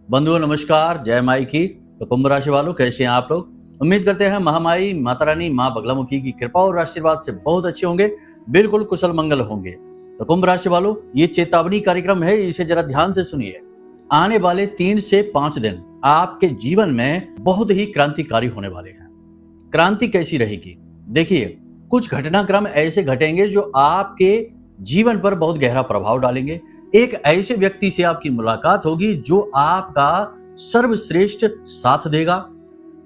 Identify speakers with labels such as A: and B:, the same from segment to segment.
A: बंधुओं नमस्कार, जय माई की। तो कुंभ राशि वालों, कैसे हैं आप लोग? उम्मीद करते हैं महामाई माता रानी माँ बगलामुखी की कृपा और आशीर्वाद से बहुत अच्छे होंगे, बिल्कुल कुशल मंगल होंगे। तो कुंभ राशि वालों, ये चेतावनी कार्यक्रम है, इसे जरा ध्यान से सुनिए। आने वाले 3 से 5 दिन आपके जीवन में बहुत ही क्रांतिकारी होने वाले हैं। क्रांति कैसी रहेगी? देखिए, कुछ घटनाक्रम ऐसे घटेंगे जो आपके जीवन पर बहुत गहरा प्रभाव डालेंगे। एक ऐसे व्यक्ति से आपकी मुलाकात होगी जो आपका सर्वश्रेष्ठ साथ देगा,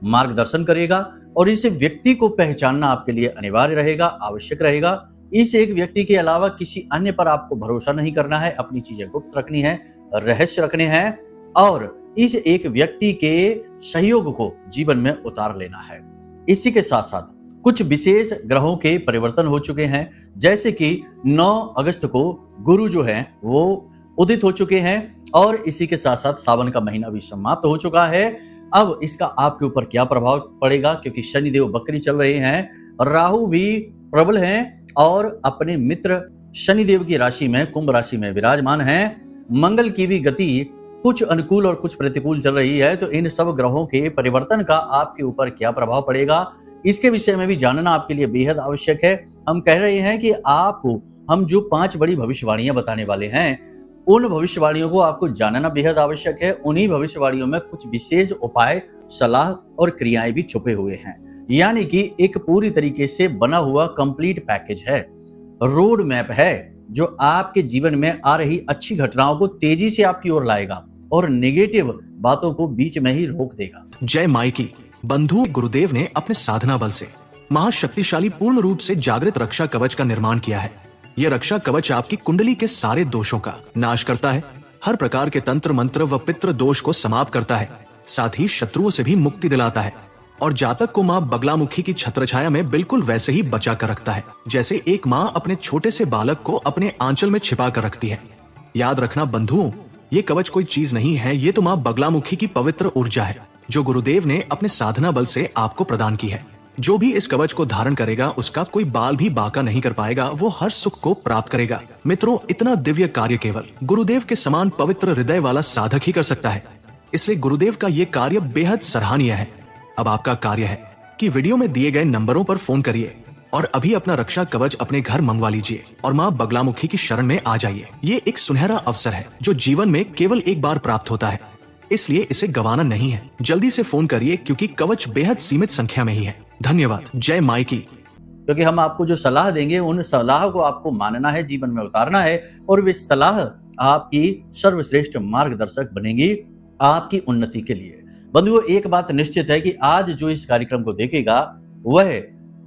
A: मार्गदर्शन करेगा, और इस व्यक्ति को पहचानना आपके लिए अनिवार्य रहेगा, आवश्यक रहेगा। इस एक व्यक्ति के अलावा किसी अन्य पर आपको भरोसा नहीं करना है, अपनी चीजें गुप्त रखनी है, रहस्य रखने हैं, और इस एक व्यक्ति के सहयोग को जीवन में उतार लेना है। इसी के साथ साथ कुछ विशेष ग्रहों के परिवर्तन हो चुके हैं, जैसे कि 9 अगस्त को गुरु जो है वो उदित हो चुके हैं, और इसी के साथ साथ सावन का महीना भी समाप्त हो चुका है। अब इसका आपके ऊपर क्या प्रभाव पड़ेगा, क्योंकि शनिदेव बकरी चल रहे हैं, राहु भी प्रबल हैं और अपने मित्र शनिदेव की राशि में, कुंभ राशि में विराजमान हैं। मंगल की भी गति कुछ अनुकूल और कुछ प्रतिकूल चल रही है। तो इन सब ग्रहों के परिवर्तन का आपके ऊपर क्या प्रभाव पड़ेगा, इसके विषय में भी जानना आपके लिए बेहद आवश्यक है। हम कह रहे हैं कि आपको हम जो 5 बड़ी भविष्यवाणियां बताने वाले हैं, उन भविष्यवाणियों को आपको जानना बेहद आवश्यक है। उन्हीं भविष्यवाणियों में कुछ विशेष उपाय, सलाह और क्रियाएं भी छुपे हुए हैं, यानी कि एक पूरी तरीके से बना हुआ कंप्लीट पैकेज है, रोड मैप है, जो आपके जीवन में आ रही अच्छी घटनाओं को तेजी से आपकी ओर लाएगा और नेगेटिव बातों को बीच में ही रोक देगा।
B: जय माई की। बंधु, गुरुदेव ने अपने साधना बल से महाशक्तिशाली पूर्ण रूप से जागृत रक्षा कवच का निर्माण किया है। यह रक्षा कवच आपकी कुंडली के सारे दोषों का नाश करता है, हर प्रकार के तंत्र मंत्र व पितृ दोष को समाप्त करता है, साथ ही शत्रुओं से भी मुक्ति दिलाता है, और जातक को माँ बगलामुखी की छत्रछाया में बिल्कुल वैसे ही बचा कर रखता है, जैसे एक माँ अपने छोटे से बालक को अपने आंचल में छिपा कर रखती है। याद रखना बंधुओं, ये कवच कोई चीज नहीं है, ये तो माँ बगलामुखी की पवित्र ऊर्जा है, जो गुरुदेव ने अपने साधना बल से आपको प्रदान की है। जो भी इस कवच को धारण करेगा, उसका कोई बाल भी बाका नहीं कर पाएगा, वो हर सुख को प्राप्त करेगा। मित्रों, इतना दिव्य कार्य केवल गुरुदेव के समान पवित्र हृदय वाला साधक ही कर सकता है, इसलिए गुरुदेव का ये कार्य बेहद सराहनीय है। अब आपका कार्य है कि वीडियो में दिए गए नंबरों पर फोन करिए और अभी अपना रक्षा कवच अपने घर मंगवा लीजिए और माँ बगलामुखी की शरण में आ जाइए। ये एक सुनहरा अवसर है जो जीवन में केवल एक बार प्राप्त होता है, इसलिए इसे गंवाना नहीं है। जल्दी से फोन करिए, क्योंकि कवच बेहद सीमित संख्या में ही है। धन्यवाद। जय माई की।
A: क्योंकि हम आपको जो सलाह देंगे, उन सलाह को आपको मानना है, जीवन में उतारना है, और वे सलाह आपकी सर्वश्रेष्ठ मार्गदर्शक बनेगी आपकी उन्नति के लिए। बंधुओं, एक बात निश्चित है कि आज जो इस कार्यक्रम को देखेगा, वह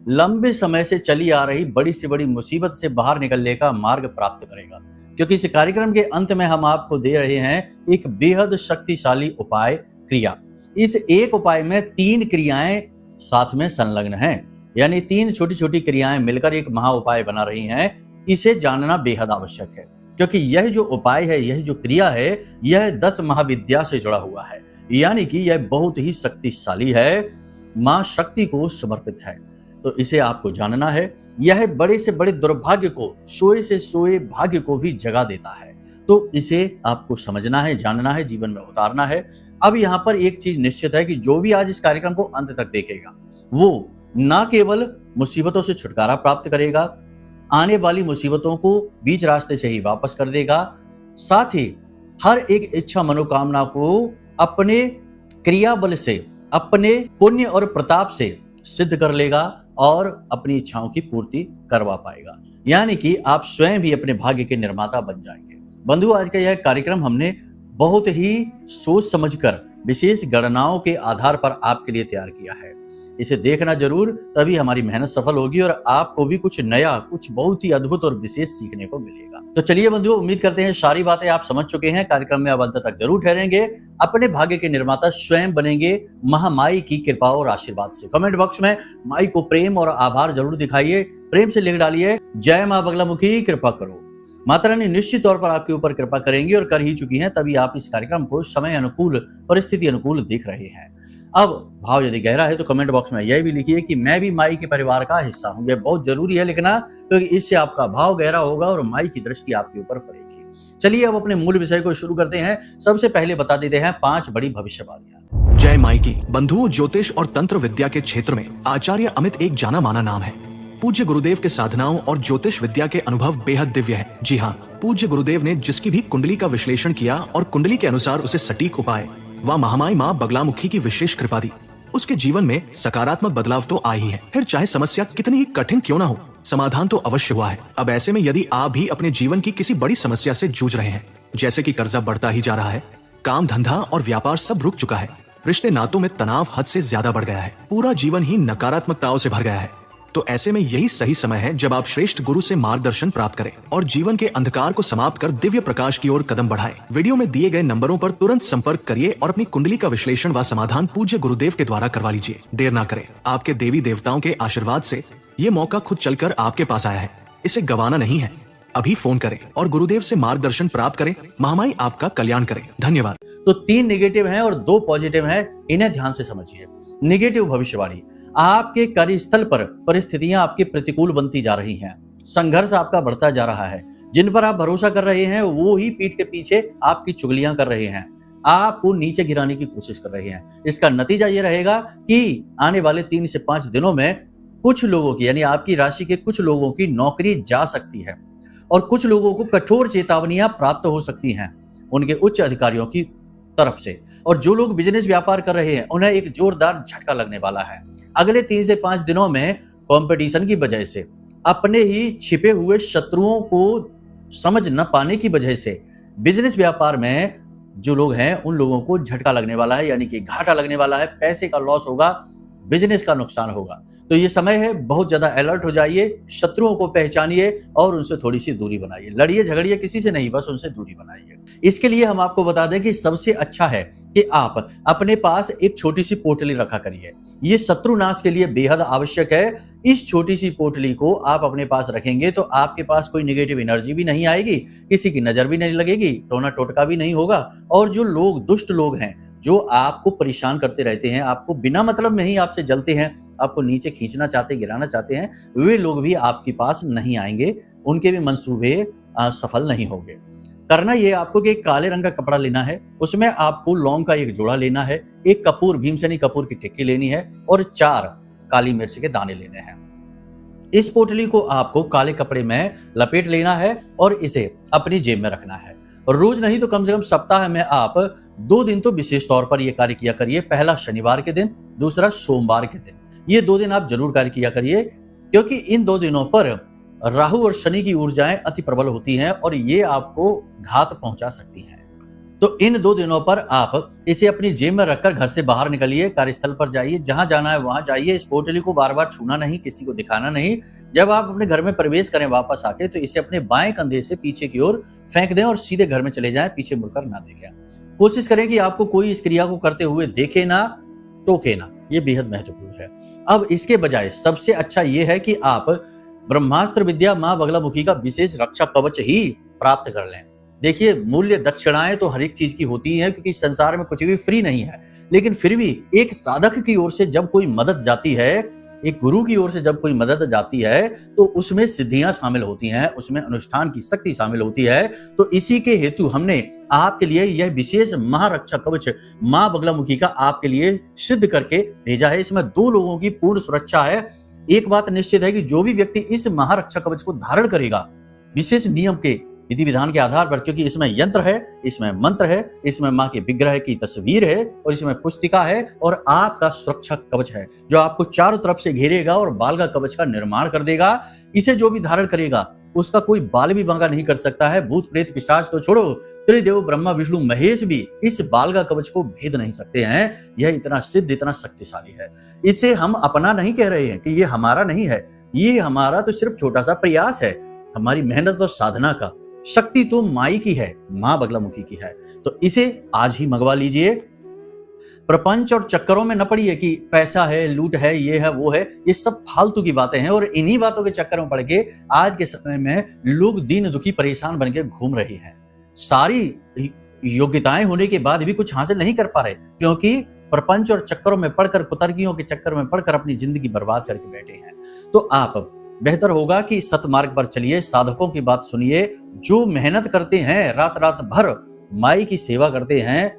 A: लंबे समय से चली आ रही बड़ी से बड़ी मुसीबत से बाहर निकलने का मार्ग प्राप्त करेगा, क्योंकि इस कार्यक्रम के अंत में हम आपको दे रहे हैं एक बेहद शक्तिशाली उपाय क्रिया। इस एक उपाय में 3 क्रियाएं साथ में संलग्न हैं, यानी 3 छोटी छोटी क्रियाएं मिलकर एक महा उपाय बना रही हैं। इसे जानना बेहद आवश्यक है, क्योंकि यह जो उपाय है, यह जो क्रिया है, यह 10 महाविद्या से जुड़ा हुआ है, यानी कि यह बहुत ही शक्तिशाली है, मां शक्ति को समर्पित है। तो इसे आपको जानना है। यह बड़े से बड़े दुर्भाग्य को, सोए से सोए भाग्य को भी जगा देता है। तो इसे आपको समझना है, जानना है, जीवन में उतारना है। अब यहाँ पर एक चीज निश्चित है कि जो भी आज इस कार्यक्रम को अंत तक देखेगा, वो न केवल मुसीबतों से छुटकारा प्राप्त करेगा, आने वाली मुसीबतों को बीच रास्ते से ही वापस कर देगा, साथ ही हर एक इच्छा मनोकामना को अपने क्रिया बल से, अपने पुण्य और प्रताप से सिद्ध कर लेगा और अपनी इच्छाओं की पूर्ति करवा पाएगा, यानी कि आप स्वयं भी अपने भाग्य के निर्माता बन जाएंगे। बंधु, आज का यह कार्यक्रम हमने बहुत ही सोच समझकर विशेष गणनाओं के आधार पर आपके लिए तैयार किया है। इसे देखना जरूर, तभी हमारी मेहनत सफल होगी और आपको भी कुछ नया, कुछ बहुत ही अद्भुत और विशेष सीखने को मिलेगा। तो चलिए बंधुओं, उम्मीद करते हैं सारी बातें आप समझ चुके हैं। कार्यक्रम में अब अंत तक जरूर ठहरेंगे, अपने भाग्य के निर्माता स्वयं बनेंगे महामाई की कृपा और आशीर्वाद से। कमेंट बॉक्स में माई को प्रेम और आभार जरूर दिखाइए, प्रेम से लिख डालिए, जय माँ बगलामुखी कृपा करो। माता रानी निश्चित तौर पर आपके ऊपर कृपा करेंगी और कर ही चुकी हैं, तभी आप इस कार्यक्रम को समय अनुकूल, परिस्थिति अनुकूल देख रहे हैं। अब भाव यदि गहरा है तो कमेंट बॉक्स में यह भी लिखिए कि मैं भी माई के परिवार का हिस्सा हूं। यह बहुत जरूरी है लिखना, क्योंकि इससे आपका भाव गहरा होगा और माई की दृष्टि आपके ऊपर पड़ेगी। चलिए अब अपने मूल विषय को शुरू करते हैं। सबसे पहले बता देते हैं 5 बड़ी भविष्यवाणियां।
B: जय माई की। बंधुओं, ज्योतिष और तंत्र विद्या के क्षेत्र में आचार्य अमित एक जाना माना नाम है। पूज्य गुरुदेव के साधनाओं और ज्योतिष विद्या के अनुभव बेहद दिव्य है। जी हाँ, पूज्य गुरुदेव ने जिसकी भी कुंडली का विश्लेषण किया और कुंडली के अनुसार उसे सटीक उपाय व महामाई माँ बगलामुखी की विशेष कृपा दी, उसके जीवन में सकारात्मक बदलाव तो आए ही है। फिर चाहे समस्या कितनी ही कठिन क्यों ना हो, समाधान तो अवश्य हुआ है। अब ऐसे में यदि आप भी अपने जीवन की किसी बड़ी समस्या से जूझ रहे हैं, जैसे कि कर्जा बढ़ता ही जा रहा है, काम धंधा और व्यापार सब रुक चुका है, रिश्ते नातों में तनाव हद से ज्यादा बढ़ गया है, पूरा जीवन ही नकारात्मकताओं से भर गया है, तो ऐसे में यही सही समय है जब आप श्रेष्ठ गुरु से मार्गदर्शन प्राप्त करें और जीवन के अंधकार को समाप्त कर दिव्य प्रकाश की ओर कदम बढ़ाएं। वीडियो में दिए गए नंबरों पर तुरंत संपर्क करिए और अपनी कुंडली का विश्लेषण व समाधान पूज्य गुरुदेव के द्वारा करवा लीजिए। देर ना करें, आपके देवी देवताओं के आशीर्वाद से ये मौका खुद चलकर आपके पास आया है, इसे गंवाना नहीं है। अभी फोन करें और गुरुदेव से मार्गदर्शन प्राप्त करें। महामाई आपका कल्याण करें। धन्यवाद।
A: तो 3 नेगेटिव हैं और 2 पॉजिटिव हैं, इन्हें ध्यान से समझिए। नेगेटिव भविष्यवाणी, आपके कार्यस्थल पर परिस्थितियां आपके प्रतिकूल बनती जा रही हैं, संघर्ष आपका बढ़ता जा रहा है, जिन पर आप भरोसा कर रहे हैं वो ही पीठ के पीछे आपकी चुगलियां कर रहे हैं, आपको नीचे गिराने की कोशिश कर रहे हैं। इसका नतीजा ये रहेगा कि आने वाले 3 से 5 दिनों में कुछ लोगों की, यानी आपकी राशि के कुछ लोगों की नौकरी जा सकती है और कुछ लोगों को कठोर चेतावनियां प्राप्त हो सकती हैं उनके उच्च अधिकारियों की तरफ से। और जो लोग बिजनेस व्यापार कर रहे हैं उन्हें एक जोरदार झटका लगने वाला है। अगले 3 से 5 दिनों में कंपटीशन की वजह से, अपने ही छिपे हुए शत्रुओं को समझ न पाने की वजह से बिजनेस व्यापार में जो लोग हैं उन लोगों को झटका लगने वाला है, यानी कि घाटा लगने वाला है, पैसे का लॉस होगा, बिजनेस का नुकसान होगा। तो ये समय है, बहुत ज्यादा अलर्ट हो जाइए, शत्रुओं को पहचानिए और उनसे थोड़ी सी दूरी बनाइए। लड़िए झगड़िए किसी से नहीं, बस उनसे दूरी बनाइए। इसके लिए हम आपको बता दें कि सबसे अच्छा है कि आप अपने पास एक छोटी सी पोटली रखा करिए। ये शत्रुनाश के लिए बेहद आवश्यक है। इस छोटी सी पोटली को आप अपने पास रखेंगे तो आपके पास कोई नेगेटिव एनर्जी भी नहीं आएगी, किसी की नजर भी नहीं लगेगी, टोना टोटका भी नहीं होगा। और जो लोग, दुष्ट लोग हैं, जो आपको परेशान करते रहते हैं, आपको बिना मतलब में ही आपसे जलते हैं, आपको नीचे खींचना चाहते, गिराना चाहते हैं, वे लोग भी आपके पास नहीं आएंगे, उनके भी मंसूबे सफल नहीं होंगे। करना ये आपको कि एक काले रंग का कपड़ा लेना है, उसमें आपको लौंग का एक जोड़ा लेना है, एक कपूर, भीमसेनी कपूर की टिक्की लेनी है और 4 काली मिर्च के दाने लेने हैं। इस पोटली को आपको काले कपड़े में लपेट लेना है और इसे अपनी जेब में रखना है। रोज नहीं तो कम से कम सप्ताह में आप 2 दिन तो विशेष तौर पर यह कार्य किया करिए। पहला शनिवार के दिन, दूसरा सोमवार के दिन। ये 2 दिन आप जरूर कार्य किया करिए, क्योंकि इन 2 दिनों पर राहु और शनि की ऊर्जाएं अति प्रबल होती हैं और ये आपको घात पहुंचा सकती हैं। तो इन 2 दिनों पर आप इसे अपनी जेब में रखकर घर से बाहर निकलिए, कार्यस्थल पर जाइए, जहां जाना है वहां जाइए। इस पोटली को बार बार छूना नहीं, किसी को दिखाना नहीं। जब आप अपने घर में प्रवेश करें वापस आके, तो इसे अपने बाएं कंधे से पीछे की ओर फेंक दें और सीधे घर में चले जाएं, पीछे मुड़कर ना देखें। कोशिश करें कि आपको कोई इस क्रिया को करते हुए देखे ना, टोके ना, ये बेहद महत्वपूर्ण है। अब इसके बजाय सबसे अच्छा ये है कि आप ब्रह्मास्त्र विद्या मां बगलामुखी का विशेष रक्षा कवच ही प्राप्त कर लें। देखिए, मूल्य दक्षिणाएं तो हर एक चीज की होती हैं, क्योंकि संसार में कुछ भी फ्री नहीं है, लेकिन फिर भी एक साधक की ओर से जब कोई मदद जाती है, एक गुरु की ओर से जब कोई मदद जाती है, तो उसमें सिद्धियां शामिल होती हैं, उसमें अनुष्ठान की शक्ति शामिल होती है। तो इसी के हेतु हमने आपके लिए यह विशेष महारक्षा कवच मां बगलामुखी का आपके लिए सिद्ध करके भेजा है। इसमें 2 लोगों की पूर्ण सुरक्षा है। एक बात निश्चित है कि जो भी व्यक्ति इस महारक्षा कवच को धारण करेगा, विशेष नियम के विधि विधान के आधार पर, क्योंकि इसमें यंत्र है, इसमें मंत्र है, इसमें मां के विग्रह की तस्वीर है और इसमें पुस्तिका है और आपका सुरक्षा कवच है जो आपको चारों तरफ से घेरेगा और बाल का कवच का निर्माण कर देगा। इसे जो भी धारण करेगा उसका कोई बाल भी बांका नहीं कर सकता है। भूत प्रेत पिशाच तो छोड़ो, त्रिदेव ब्रह्मा विष्णु महेश भी इस बाल का कवच को भेद नहीं सकते हैं। यह इतना सिद्ध, इतना शक्तिशाली है। इसे हम अपना नहीं कह रहे हैं कि ये हमारा नहीं है, ये हमारा तो सिर्फ छोटा सा प्रयास है, हमारी मेहनत और साधना का। शक्ति तो माई की है, मां बगलामुखी की है। तो इसे आज ही मंगवा लीजिए। प्रपंच और चक्करों में न पड़िए कि पैसा है, लूट है, ये है, वो है, ये सब फालतू की बातें हैं। और इन्हीं बातों के चक्कर में पड़ के आज के समय में लोग दीन दुखी परेशान बन के घूम रहे हैं। सारी योग्यताएं होने के बाद भी कुछ हासिल नहीं कर पा रहे, क्योंकि प्रपंच और चक्करों में पड़कर, कुतर्कियों के चक्कर में पड़कर अपनी जिंदगी बर्बाद करके बैठे हैं। तो आप बेहतर होगा कि सतमार्ग पर चलिए, साधकों की बात सुनिए, जो मेहनत करते हैं, रात रात भर माई की सेवा करते हैं,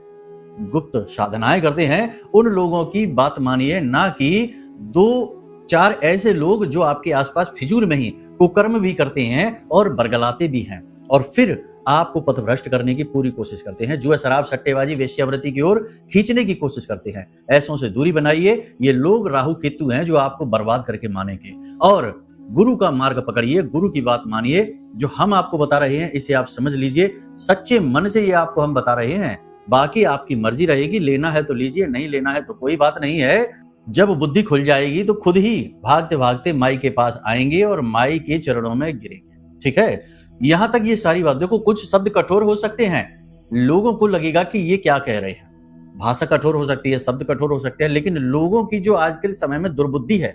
A: गुप्त साधनाएं करते हैं, उन लोगों की बात मानिए, ना कि 2-4 ऐसे लोग जो आपके आसपास फिजूल में ही कुकर्म भी करते हैं और बरगलाते भी हैं और फिर आपको पथभ्रष्ट करने की पूरी कोशिश करते हैं, जुआ शराब सट्टेबाजी वेश्यावृत्ति की ओर खींचने की कोशिश करते हैं। ऐसों से दूरी बनाइए। ये लोग राहु केतु हैं जो आपको बर्बाद करके मानेंगे। और गुरु का मार्ग पकड़िए, गुरु की बात मानिए। जो हम आपको बता रहे हैं इसे आप समझ लीजिए, सच्चे मन से ये आपको हम बता रहे हैं। बाकी आपकी मर्जी रहेगी, लेना है तो लीजिए, नहीं लेना है तो कोई बात नहीं है। जब बुद्धि खुल जाएगी तो खुद ही भागते भागते माई के पास आएंगे और माई के चरणों में गिरेंगे। ठीक है, यहां तक ये सारी बात। देखो, कुछ शब्द कठोर हो सकते हैं, लोगों को लगेगा कि ये क्या कह रहे हैं, भाषा कठोर हो सकती है, शब्द कठोर हो सकते हैं, लेकिन लोगों की जो आजकल समय में दुर्बुद्धि है,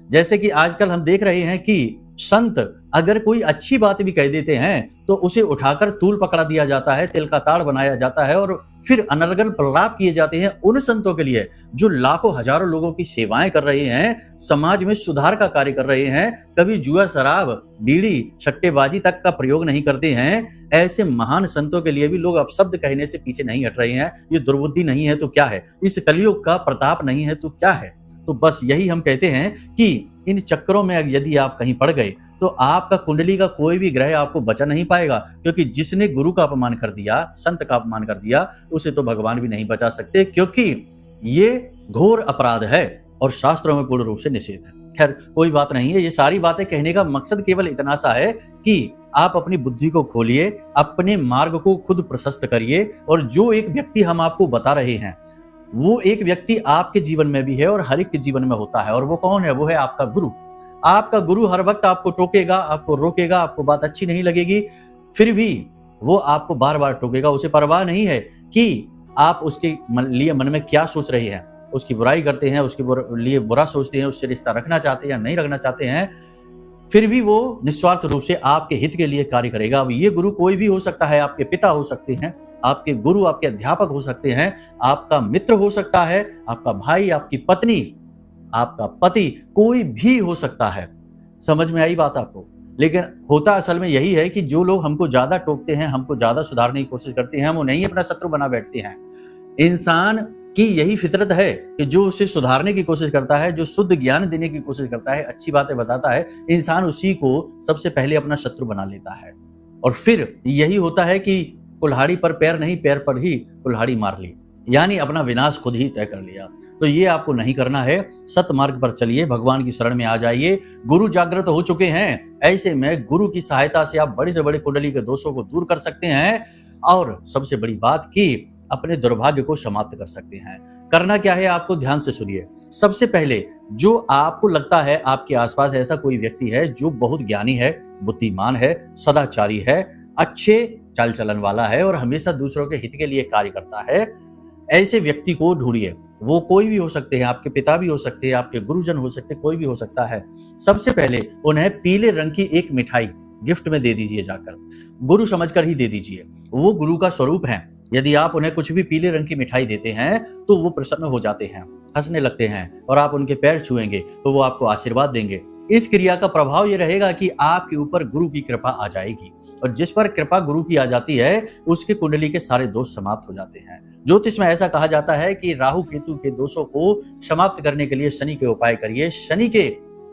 A: जैसे कि आजकल हम देख रहे हैं कि संत अगर कोई अच्छी बात भी कह देते हैं तो उसे उठाकर तूल पकड़ा दिया जाता है, तिल का ताड़ बनाया जाता है और फिर अनर्गल प्रलाप किए जाते हैं उन संतों के लिए जो लाखों हजारों लोगों की सेवाएं कर रहे हैं, समाज में सुधार का कार्य कर रहे हैं, कभी जुआ शराब बीड़ी सट्टेबाजी तक का प्रयोग नहीं करते हैं। ऐसे महान संतों के लिए भी लोग अपशब्द कहने से पीछे नहीं हट रहे हैं। ये दुर्बुद्धि नहीं है तो क्या है, इस कलयुग का प्रताप नहीं है तो क्या है। तो बस यही हम कहते हैं कि इन चक्करों में यदि आप कहीं पड़ गए तो आपका कुंडली का कोई भी ग्रह आपको बचा नहीं पाएगा, क्योंकि जिसने गुरु का अपमान कर दिया, संत का अपमान कर दिया, उसे तो भगवान भी नहीं बचा सकते, क्योंकि ये घोर अपराध है और शास्त्रों में पूर्ण रूप से निषेध है। खैर, कोई बात नहीं है। ये सारी बातें कहने का मकसद केवल इतना सा है कि आप अपनी बुद्धि को खोलिए, अपने मार्ग को खुद प्रशस्त करिए। और जो एक व्यक्ति हम आपको बता रहे हैं वो एक व्यक्ति आपके जीवन में भी है और हर एक के जीवन में होता है। और वो कौन है? वो है आपका गुरु। आपका गुरु हर वक्त आपको टोकेगा, आपको रोकेगा, आपको बात अच्छी नहीं लगेगी, फिर भी वो आपको बार बार टोकेगा। उसे परवाह नहीं है कि आप उसके लिए मन में क्या सोच रहे हैं। उसकी बुराई करते हैं, उसके लिए बुरा सोचते हैं, उससे रिश्ता रखना चाहते हैं या नहीं रखना चाहते हैं, फिर भी वो निस्वार्थ रूप से आपके हित के लिए कार्य करेगा। अब ये गुरु कोई भी हो सकता है, आपके पिता हो सकते हैं, आपके गुरु आपके अध्यापक हो सकते हैं, आपका मित्र हो सकता है, आपका भाई, आपकी पत्नी, आपका पति, कोई भी हो सकता है। समझ में आई बात आपको? लेकिन होता असल में यही है कि जो लोग हमको ज्यादा टोकते हैं, हमको ज्यादा सुधारने की कोशिश करते हैं, वो नहीं अपना शत्रु बना बैठते हैं। इंसान की यही फितरत है कि जो उसे सुधारने की कोशिश करता है, जो शुद्ध ज्ञान देने की कोशिश करता है, अच्छी बातें बताता है, इंसान उसी को सबसे पहले अपना शत्रु बना लेता है। और फिर यही होता है कि कुल्हाड़ी पर पैर नहीं, पैर पर ही कुल्हाड़ी मार ली, यानी अपना विनाश खुद ही तय कर लिया। तो ये आपको नहीं करना है। सतमार्ग पर चलिए, भगवान की शरण में आ जाइए। गुरु जागृत हो चुके हैं, ऐसे में गुरु की सहायता से आप बड़े से बड़े कुंडली के दोषों को दूर कर सकते हैं और सबसे बड़ी बात कि अपने दुर्भाग्य को समाप्त कर सकते हैं। करना क्या है आपको, ध्यान से सुनिए। सबसे पहले जो आपको लगता है आपके आसपास ऐसा कोई व्यक्ति है जो बहुत ज्ञानी है, बुद्धिमान है, सदाचारी है, अच्छे चाल चलन वाला है और हमेशा दूसरों के हित के लिए कार्य करता है, ऐसे व्यक्ति को ढूंढिए। वो कोई भी हो सकते हैं, आपके पिता भी हो सकते हैं, आपके गुरुजन हो सकते हैं, कोई भी हो सकता है। सबसे पहले उन्हें पीले रंग की एक मिठाई गिफ्ट में दे दीजिए, जाकर गुरु समझकर ही दे दीजिए। वो गुरु का स्वरूप है। यदि आप उन्हें कुछ भी पीले रंग की मिठाई देते हैं तो वो प्रसन्न हो जाते हैं, हंसने लगते हैं और आप उनके पैर छुएंगे तो वो आपको आशीर्वाद देंगे। इस क्रिया का प्रभाव ये रहेगा कि आपके ऊपर गुरु की कृपा आ जाएगी और जिस पर कृपा गुरु की आ जाती है उसके कुंडली के सारे दोष समाप्त हो जाते हैं। ज्योतिष में ऐसा कहा जाता है कि राहु केतु के दोषों को समाप्त करने के लिए शनि के उपाय करिए, शनि के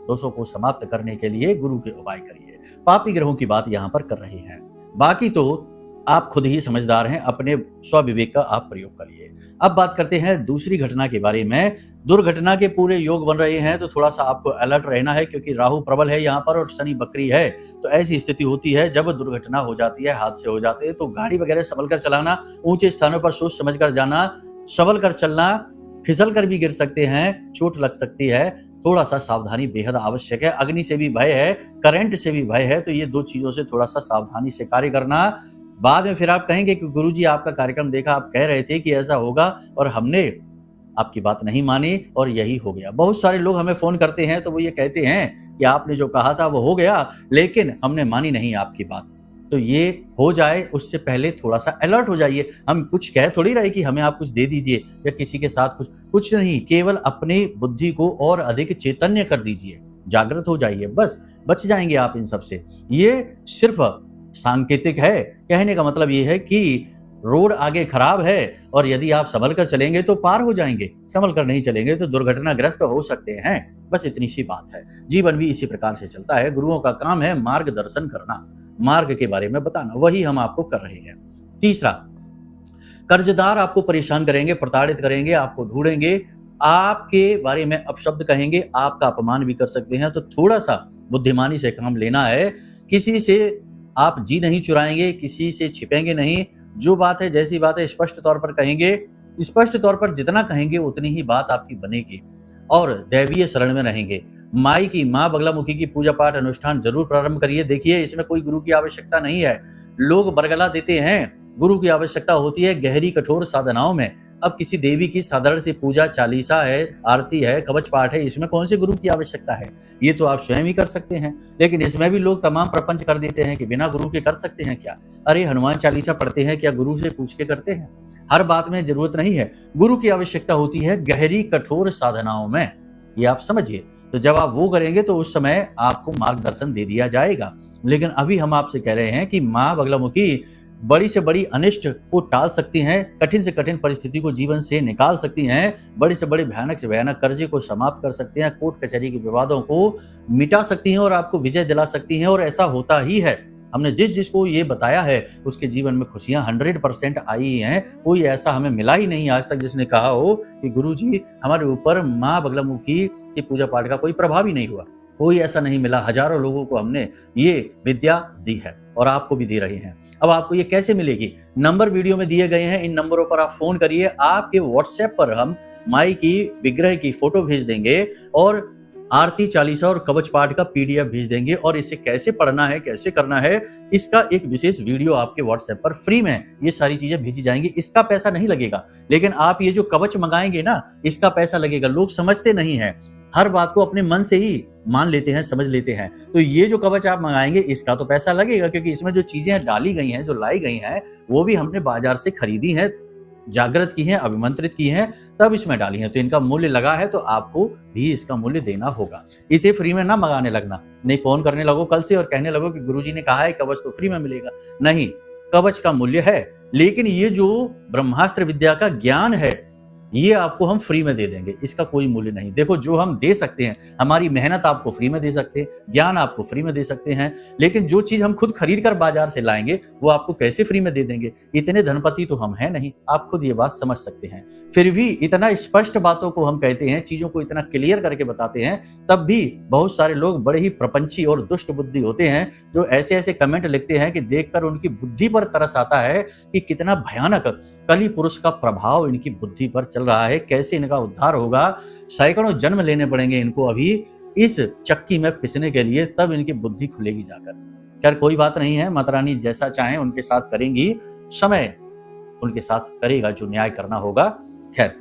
A: दोषों को समाप्त करने के लिए गुरु के उपाय करिए। पापी ग्रहों की बात यहाँ पर कर रहे हैं, बाकी तो आप खुद ही समझदार हैं, अपने स्वविवेक का आप प्रयोग करिए। अब बात करते हैं दूसरी घटना के बारे में। दुर्घटना के पूरे योग बन रहे हैं तो थोड़ा सा आपको अलर्ट रहना है, क्योंकि राहु प्रबल है यहाँ पर और शनि बकरी है। तो ऐसी स्थिति होती है जब दुर्घटना हो जाती है, हादसे हो जाते हैं, तो गाड़ी वगैरह संभल कर चलाना, ऊंचे स्थानों पर सोच समझ कर जाना, संभल कर चलना, फिसल कर भी गिर सकते हैं, चोट लग सकती है, थोड़ा सा सावधानी बेहद आवश्यक है। अग्नि से भी भय है, करंट से भी भय है, तो ये दो चीजों से थोड़ा सा सावधानी से कार्य करना। बाद में फिर आप कहेंगे कि गुरुजी आपका कार्यक्रम देखा, आप कह रहे थे कि ऐसा होगा और हमने आपकी बात नहीं मानी और यही हो गया। बहुत सारे लोग हमें फोन करते हैं तो वो ये कहते हैं कि आपने जो कहा था वो हो गया, लेकिन हमने मानी नहीं आपकी बात। तो ये हो जाए उससे पहले थोड़ा सा अलर्ट हो जाइए। हम कुछ कह थोड़ी रहे कि हमें आप कुछ दे दीजिए या किसी के साथ कुछ नहीं, केवल अपनी बुद्धि को और अधिक चैतन्य कर दीजिए, जागृत हो जाइए। बस बच जाएंगे आप इन सब से। ये सिर्फ सांकेतिक है। कहने का मतलब ये है कि रोड आगे खराब है और यदि आप संभल कर चलेंगे तो पार हो जाएंगे, संभल कर नहीं चलेंगे तो दुर्घटनाग्रस्त हो सकते हैं। बस इतनी सी बात है। जीवन भी इसी प्रकार से चलता है। गुरुओं का काम है मार्गदर्शन करना, मार्ग के बारे में बताना, वही हम आपको कर रहे हैं। तीसरा, कर्जदार आपको परेशान करेंगे, प्रताड़ित करेंगे, आपको ढूंढेंगे, आपके बारे में अपशब्द कहेंगे, आपका अपमान भी कर सकते हैं। तो थोड़ा सा बुद्धिमानी से काम लेना है। किसी से आप जी नहीं चुराएंगे, किसी से छिपेंगे नहीं। जो बात है जैसी बात है स्पष्ट तौर पर कहेंगे। स्पष्ट तौर पर जितना कहेंगे उतनी ही बात आपकी बनेगी और दैवीय शरण में रहेंगे। माई की, माँ बगलामुखी की पूजा पाठ अनुष्ठान जरूर प्रारंभ करिए। देखिए, इसमें कोई गुरु की आवश्यकता नहीं है। लोग बरगला देते हैं, गुरु की आवश्यकता होती है गहरी कठोर साधनाओं में। अब किसी देवी की साधारण सी पूजा, चालीसा है, आरती है, कवच पाठ है, इसमें कौन से गुरु की आवश्यकता है? ये तो आप स्वयं ही कर सकते हैं। लेकिन इसमें भी लोग तमाम प्रपंच कर देते हैं कि बिना गुरु के कर सकते हैं क्या? अरे हनुमान चालीसा पढ़ते हैं, क्या गुरु से पूछ के करते हैं? हर बात में जरूरत नहीं है। गुरु की आवश्यकता होती है गहरी कठोर साधनाओं में, ये आप समझिए। तो जब आप वो करेंगे तो उस समय आपको मार्गदर्शन दे दिया जाएगा। लेकिन अभी हम आपसे कह रहे हैं कि माँ बगलामुखी बड़ी से बड़ी अनिष्ट को टाल सकती हैं, कठिन से कठिन परिस्थिति को जीवन से निकाल सकती हैं, बड़े से बड़े भयानक से भयानक कर्जे को समाप्त कर सकते हैं, कोर्ट कचहरी के विवादों को मिटा सकती हैं और आपको विजय दिला सकती हैं। और ऐसा होता ही है। हमने जिसको ये बताया है उसके जीवन में खुशियां 100% आई हैं। कोई ऐसा हमें मिला ही नहीं आज तक जिसने कहा हो कि गुरुजी हमारे ऊपर माँ बगलामुखी की पूजा पाठ का कोई प्रभाव ही नहीं हुआ। कोई ऐसा नहीं मिला। हजारों लोगों को हमने ये विद्या दी है और आपको भी दे रहे हैं। अब आपको ये कैसे मिलेगी? नंबर वीडियो में दिए गए हैं, इन नंबरों पर आप फोन करिए। आपके व्हाट्सएप पर हम माई की विग्रह की फोटो भेज देंगे और आरती, चालीसा और कवच पाठ का पीडीएफ भेज देंगे। और इसे कैसे पढ़ना है, कैसे करना है, इसका एक विशेष वीडियो आपके व्हाट्सएप पर फ्री में ये सारी चीजें भेजी जाएंगी। इसका पैसा नहीं लगेगा। लेकिन आप ये जो कवच मंगाएंगे ना, इसका पैसा लगेगा। लोग समझते नहीं है, हर बात को अपने मन से ही मान लेते हैं, समझ लेते हैं। तो ये जो कवच आप मंगाएंगे इसका तो पैसा लगेगा, क्योंकि इसमें जो चीजें डाली गई हैं, जो लाई गई हैं, वो भी हमने बाजार से खरीदी हैं, जागृत की हैं, अभिमंत्रित की हैं, तब इसमें डाली हैं। तो इनका मूल्य लगा है, तो आपको भी इसका मूल्य देना होगा। इसे फ्री में ना मंगाने लगना। नहीं फोन करने लगो कल से और कहने लगो कि गुरुजी ने कहा है कवच तो फ्री में मिलेगा। नहीं, कवच का मूल्य है। लेकिन ये जो ब्रह्मास्त्र विद्या का ज्ञान है, ये आपको हम फ्री में दे देंगे। इसका कोई मूल्य नहीं। देखो, जो हम दे सकते हैं, हमारी मेहनत आपको फ्री में दे सकते हैं, ज्ञान आपको फ्री में दे सकते हैं। लेकिन जो चीज हम खुद खरीद कर बाजार से लाएंगे वो आपको कैसे फ्री में दे देंगे? इतने धनपति तो हम हैं नहीं। आप खुद ये बात समझ सकते हैं। फिर भी इतना स्पष्ट बातों को हम कहते हैं, चीजों को इतना क्लियर करके बताते हैं, तब भी बहुत सारे लोग बड़े ही प्रपंची और दुष्ट बुद्धि होते हैं, जो ऐसे ऐसे कमेंट लिखते हैं कि देखकर उनकी बुद्धि पर तरस आता है कि कितना भयानक कली पुरुष का प्रभाव इनकी बुद्धि पर चल रहा है। कैसे इनका उद्धार होगा? सैकड़ों जन्म लेने पड़ेंगे इनको अभी इस चक्की में पिसने के लिए, तब इनकी बुद्धि खुलेगी जाकर। खैर कोई बात नहीं है, माता रानी जैसा चाहे उनके साथ करेंगी, समय उनके साथ करेगा जो न्याय करना होगा। खैर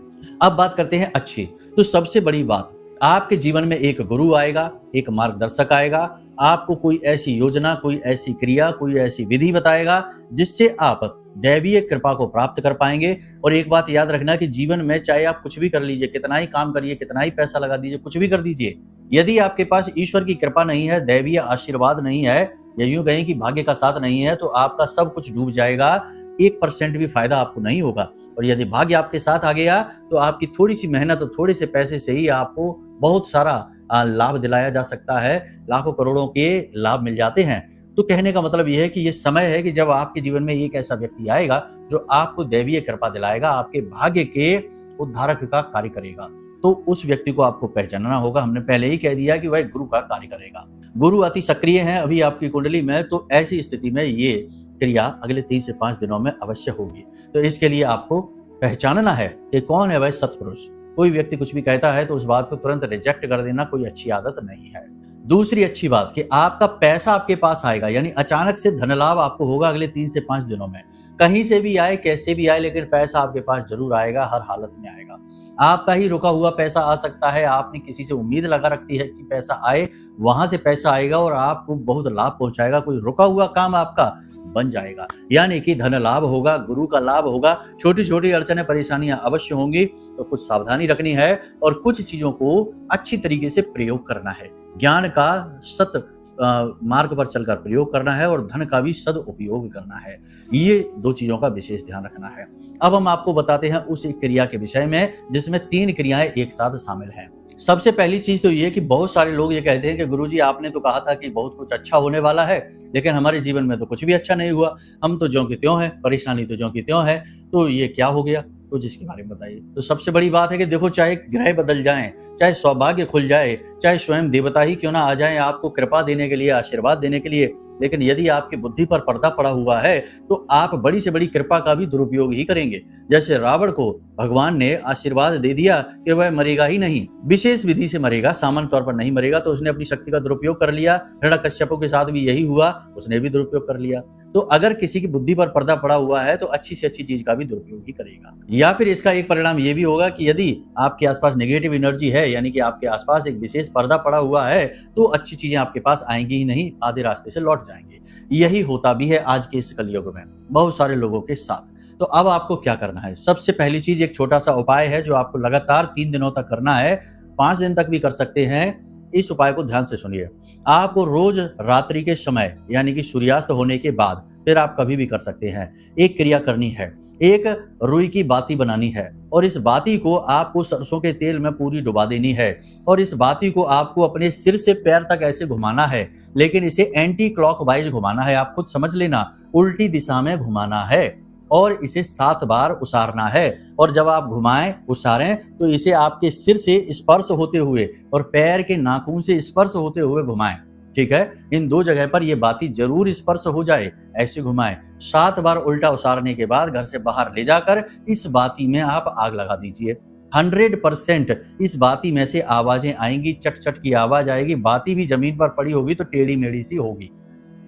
A: अब बात करते हैं अच्छी। तो सबसे बड़ी बात, आपके जीवन में एक गुरु आएगा, एक मार्गदर्शक आएगा, आपको कोई ऐसी योजना, कोई ऐसी क्रिया, कोई ऐसी विधि बताएगा जिससे आप दैवीय कृपा को प्राप्त कर पाएंगे। और एक बात याद रखना कि जीवन में चाहे आप कुछ भी कर लीजिए, कितना ही काम करिए, कितना ही पैसा लगा दीजिए, कुछ भी कर दीजिए, यदि आपके पास ईश्वर की कृपा नहीं है, दैवीय आशीर्वाद नहीं है, या यूं कहें कि भाग्य का साथ नहीं है, तो आपका सब कुछ डूब जाएगा। 1% भी फायदा आपको नहीं होगा। और यदि भाग्य आपके साथ आ गया तो आपकी थोड़ी सी मेहनत और थोड़े से पैसे से ही आपको बहुत सारा लाभ दिलाया जा सकता है। लाखों करोड़ों के लाभ मिल जाते हैं। तो कहने का मतलब यह है कि ये समय है कि जब आपके जीवन में एक ऐसा व्यक्ति आएगा जो आपको दैवीय कृपा दिलाएगा, आपके भाग्य के उद्धारक का कार्य करेगा। तो उस व्यक्ति को आपको पहचानना होगा। हमने पहले ही कह दिया कि वह गुरु का कार्य करेगा। गुरु अति सक्रिय है अभी आपकी कुंडली में, तो ऐसी स्थिति में ये क्रिया अगले 3 से 5 दिनों में अवश्य होगी। तो इसके लिए आपको पहचानना है कि कौन है वह सत्पुरुष। कोई व्यक्ति कुछ भी कहता है तो उस बात को तुरंत रिजेक्ट कर देना कोई अच्छी आदत नहीं है। दूसरी अच्छी बात कि आपका पैसा आपके पास आएगा, यानी अचानक से धन लाभ आपको होगा अगले 3 से 5 दिनों में। कहीं से भी आए, कैसे भी आए, लेकिन पैसा आपके पास जरूर आएगा, हर हालत में आएगा। आपका ही रुका हुआ पैसा आ सकता है। आपने किसी से उम्मीद लगा रखी है कि पैसा आए, वहां से पैसा आएगा और आपको बहुत लाभ पहुंचाएगा। कोई रुका हुआ काम आपका बन जाएगा, यानी कि धन लाभ होगा, गुरु का लाभ होगा। छोटी छोटी अड़चनें, परेशानियां अवश्य होंगी, तो कुछ सावधानी रखनी है और कुछ चीजों को अच्छी तरीके से प्रयोग करना है। ज्ञान का सत मार्ग पर चलकर प्रयोग करना है और धन का भी सदुपयोग करना है। ये 2 चीजों का विशेष ध्यान रखना है। अब हम आपको बताते हैं उस एक क्रिया के विषय में जिसमें 3 क्रियाएं एक साथ शामिल हैं। सबसे पहली चीज तो ये कि बहुत सारे लोग ये कहते हैं कि गुरुजी आपने तो कहा था कि बहुत कुछ अच्छा होने वाला है, लेकिन हमारे जीवन में तो कुछ भी अच्छा नहीं हुआ, हम तो ज्यों के त्यों हैं, परेशानी तो ज्यों की त्यों है, तो ये क्या हो गया? कुछ इसके बारे में बताइए। तो सबसे बड़ी बात है कि देखो, चाहे ग्रह बदल जाएं, चाहे सौभाग्य खुल जाए, चाहे स्वयं देवता ही क्यों ना आ जाएं आपको कृपा देने के लिए, आशीर्वाद देने के लिए, लेकिन यदि आपकी बुद्धि पर पर्दा पड़ा हुआ है तो आप बड़ी से बड़ी कृपा का भी दुरुपयोग ही करेंगे। जैसे रावण को भगवान ने आशीर्वाद दे दिया कि वह मरेगा ही नहीं, विशेष विधि से मरेगा, सामान्य तौर पर नहीं मरेगा, तो उसने अपनी शक्ति का दुरुपयोग कर लिया। हिरण्यकश्यप के साथ भी यही हुआ, उसने भी दुरुपयोग कर लिया। तो अगर किसी की बुद्धि पर पर्दा पड़ा हुआ है तो अच्छी से अच्छी चीज का भी दुरुपयोग ही करेगा। या फिर इसका एक परिणाम ये भी होगा कि यदि आपके आसपास नेगेटिव एनर्जी है, यानी कि आपके आसपास एक विशेष पर्दा पड़ा हुआ है, तो अच्छी चीजें आपके पास आएंगी ही नहीं, आधे रास्ते से लौट जाएंगे। यही होता भी है आज के इस कलयुग में बहुत सारे लोगों के साथ। तो अब आपको क्या करना है? सबसे पहली चीज, एक छोटा सा उपाय है जो आपको लगातार 3 दिनों तक करना है, 5 दिन तक भी कर सकते हैं। इस उपाय को ध्यान से सुनिए। आपको रोज रात्रि के समय, यानी कि सूर्यास्त होने के बाद, फिर आप कभी भी कर सकते हैं, एक क्रिया करनी है। एक रुई की बाती बनानी है और इस बाती को आपको सरसों के तेल में पूरी डुबा देनी है और इस बाती को आपको अपने सिर से पैर तक ऐसे घुमाना है, लेकिन इसे एंटी क्लॉकवाइज घुमाना है। आप खुद समझ लेना, उल्टी दिशा में घुमाना है और इसे 7 बार उसारना है। और जब आप घुमाएं, उसारें, तो इसे आपके सिर से स्पर्श होते हुए और पैर के नाखून से स्पर्श होते हुए घुमाएं। ठीक है, इन 2 जगह पर ये बाती जरूर स्पर्श हो जाए, ऐसे घुमाएं। 7 बार उल्टा उसारने के बाद घर से बाहर ले जाकर इस बाती में आप आग लगा दीजिए। 100% इस बाती में से आवाजें आएंगी, चट चट की आवाज आएगी। बाती भी जमीन पर पड़ी होगी तो टेढ़ी मेढ़ी सी होगी,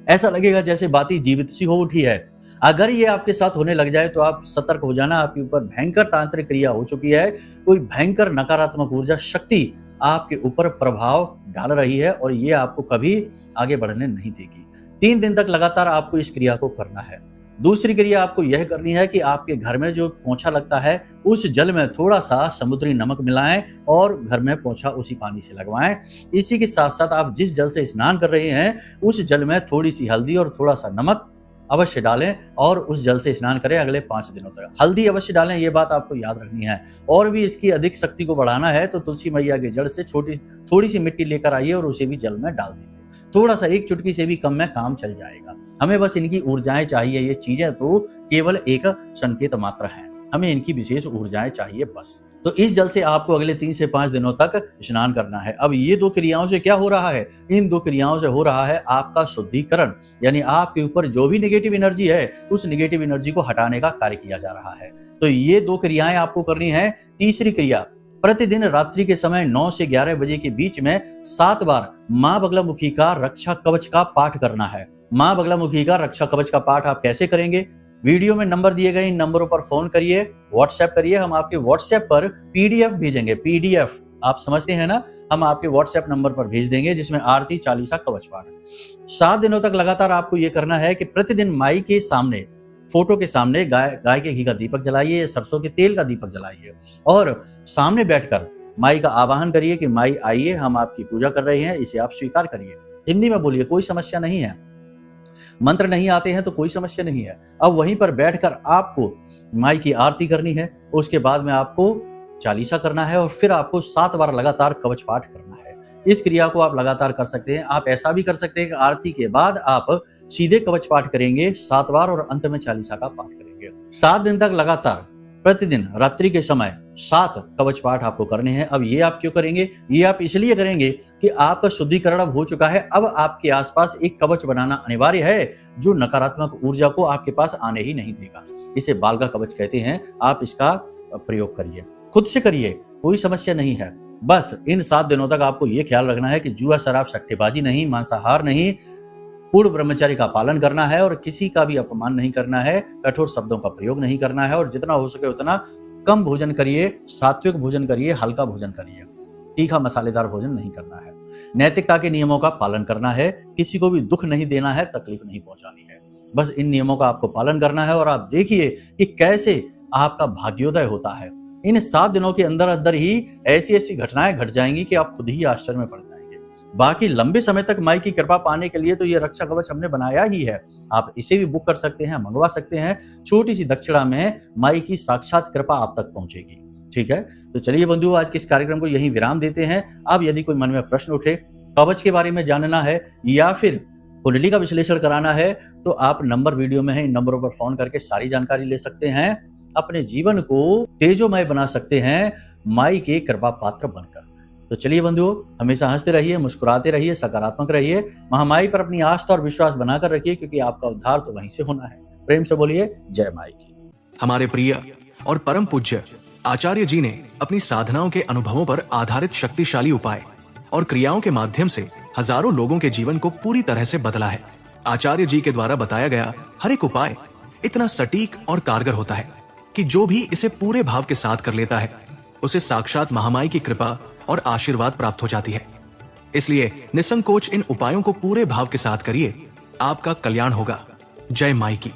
A: ऐसा लगेगा जैसे बाती जीवित सी हो उठी है। अगर ये आपके साथ होने लग जाए तो आप सतर्क हो जाना, आपके ऊपर भयंकर तांत्रिक क्रिया हो चुकी है। कोई भयंकर नकारात्मक ऊर्जा शक्ति आपके ऊपर प्रभाव डाल रही है और ये आपको कभी आगे बढ़ने नहीं देगी। 3 दिन तक लगातार आपको इस क्रिया को करना है। दूसरी क्रिया आपको यह करनी है कि आपके घर में जो पोंछा लगता है उस जल में थोड़ा सा समुद्री नमक मिलाएं और घर में पोंछा उसी पानी से लगवाएं। इसी के साथ साथ आप जिस जल से स्नान कर रहे हैं उस जल में थोड़ी सी हल्दी और थोड़ा सा नमक अवश्य डालें और उस जल से स्नान करें अगले 5 दिनों तक। हल्दी अवश्य डालें, ये बात आपको याद रखनी है। और भी इसकी अधिक शक्ति को बढ़ाना है तो तुलसी मैया की जड़ से थोड़ी सी मिट्टी लेकर आइए और उसे भी जल में डाल दीजिए। थोड़ा सा, 1 चुटकी से भी कम में काम चल जाएगा। हमें बस इनकी ऊर्जाएं चाहिए, ये चीजें तो केवल एक संकेत मात्र हैं, हमें इनकी विशेष ऊर्जाएं चाहिए बस। तो इस जल से आपको अगले 3 से 5 दिनों तक स्नान करना है। अब ये 2 क्रियाओं से क्या हो रहा है? इन 2 क्रियाओं से हो रहा है आपका शुद्धिकरण, यानी आपके ऊपर जो भी नेगेटिव एनर्जी है उस नेगेटिव एनर्जी को हटाने का कार्य किया जा रहा है। तो ये 2 क्रियाएं आपको करनी है। तीसरी क्रिया, प्रतिदिन रात्रि के समय 9 से 11 बजे के बीच में 7 बार मां बगलामुखी का रक्षा कवच का पाठ करना है। मां बगलामुखी का रक्षा कवच का पाठ आप कैसे करेंगे? वीडियो में नंबर दिए गए इन नंबरों पर फोन करिए, व्हाट्सएप करिए। हम आपके व्हाट्सएप पर पीडीएफ भेजेंगे। पीडीएफ आप समझते हैं ना, हम आपके व्हाट्सएप नंबर पर भेज देंगे जिसमें आरती, चालीसा, कवच पाठ। 7 दिनों तक लगातार आपको ये करना है कि प्रतिदिन माई के सामने, फोटो के सामने गाय के घी का दीपक जलाइए, सरसों के तेल का दीपक जलाइए और सामने बैठकर माई का आवाहन करिए कि माई आइए, हम आपकी पूजा कर रहे हैं, इसे आप स्वीकार करिए। हिंदी में बोलिए, कोई समस्या नहीं है। मंत्र नहीं आते हैं तो कोई समस्या नहीं है। अब वहीं पर बैठकर आपको माई की आरती करनी है, उसके बाद में आपको चालीसा करना है और फिर आपको 7 बार लगातार कवच पाठ करना है। इस क्रिया को आप लगातार कर सकते हैं। आप ऐसा भी कर सकते हैं कि आरती के बाद आप सीधे कवच पाठ करेंगे 7 बार और अंत में चालीसा का पाठ करेंगे। 7 दिन तक लगातार प्रतिदिन रात्रि के समय 7 कवच पाठ आपको करने हैं। अब ये आप क्यों करेंगे? ये आप इसलिए करेंगे कि आपका शुद्धिकरण अब हो चुका है। अब आपके आसपास एक कवच बनाना अनिवार्य है जो नकारात्मक ऊर्जा को आपके पास आने ही नहीं देगा। इसे बालगा कवच कहते हैं। आप इसका प्रयोग करिए, खुद से करिए, कोई समस्या नहीं है। बस इन 7 दिनों तक आपको ये ख्याल रखना है कि जुआ, शराब, सट्टेबाजी नहीं, मांसाहार नहीं, पूर्ण ब्रह्मचर्य का पालन करना है और किसी का भी अपमान नहीं करना है, कठोर शब्दों का प्रयोग नहीं करना है और जितना हो सके उतना कम भोजन करिए, सात्विक भोजन करिए, हल्का भोजन करिए, तीखा मसालेदार भोजन नहीं करना है। नैतिकता के नियमों का पालन करना है, किसी को भी दुख नहीं देना है, तकलीफ नहीं पहुंचानी है। बस इन नियमों का आपको पालन करना है और आप देखिए कि कैसे आपका भाग्योदय होता है। इन 7 दिनों के अंदर अंदर ही ऐसी ऐसी घटनाएं घट जाएंगी कि आप खुद ही आश्चर्य में पड़ जाएंगे। बाकी लंबे समय तक माई की कृपा पाने के लिए तो ये रक्षा कवच हमने बनाया ही है। आप इसे भी बुक कर सकते हैं, मंगवा सकते हैं। छोटी सी दक्षिणा में माई की साक्षात कृपा आप तक पहुंचेगी। ठीक है, तो चलिए बंधुओं, आज के इस कार्यक्रम को यहीं विराम देते हैं। अब यदि कोई मन में प्रश्न उठे, कवच के बारे में जानना है या फिर कुंडली का विश्लेषण कराना है, तो आप नंबर वीडियो में है, इन नंबरों पर फोन करके सारी जानकारी ले सकते हैं। अपने जीवन को तेजोमय बना सकते हैं माई के कृपा पात्र बनकर। तो चलिए बंधुओं, हमेशा हंसते रहिए, मुस्कुराते रहिए, सकारात्मक रहिए, महामाई पर अपनी आस्था और विश्वास बनाकर रखिए, क्योंकि आपका उद्धार तो वहीं से होना है। प्रेम से बोलिए जय माई की।
B: हमारे प्रिय और परम पूज्य आचार्य जी ने अपनी साधनाओं के अनुभवों पर आधारित शक्तिशाली उपाय और क्रियाओं के माध्यम से हजारों लोगों के जीवन को पूरी तरह से बदला है। आचार्य जी के द्वारा बताया गया हर एक उपाय इतना सटीक और कारगर होता है कि जो भी इसे पूरे भाव के साथ कर लेता है, उसे साक्षात महामाई की कृपा और आशीर्वाद प्राप्त हो जाती है। इसलिए निसंकोच इन उपायों को पूरे भाव के साथ करिए, आपका कल्याण होगा। जय माई की।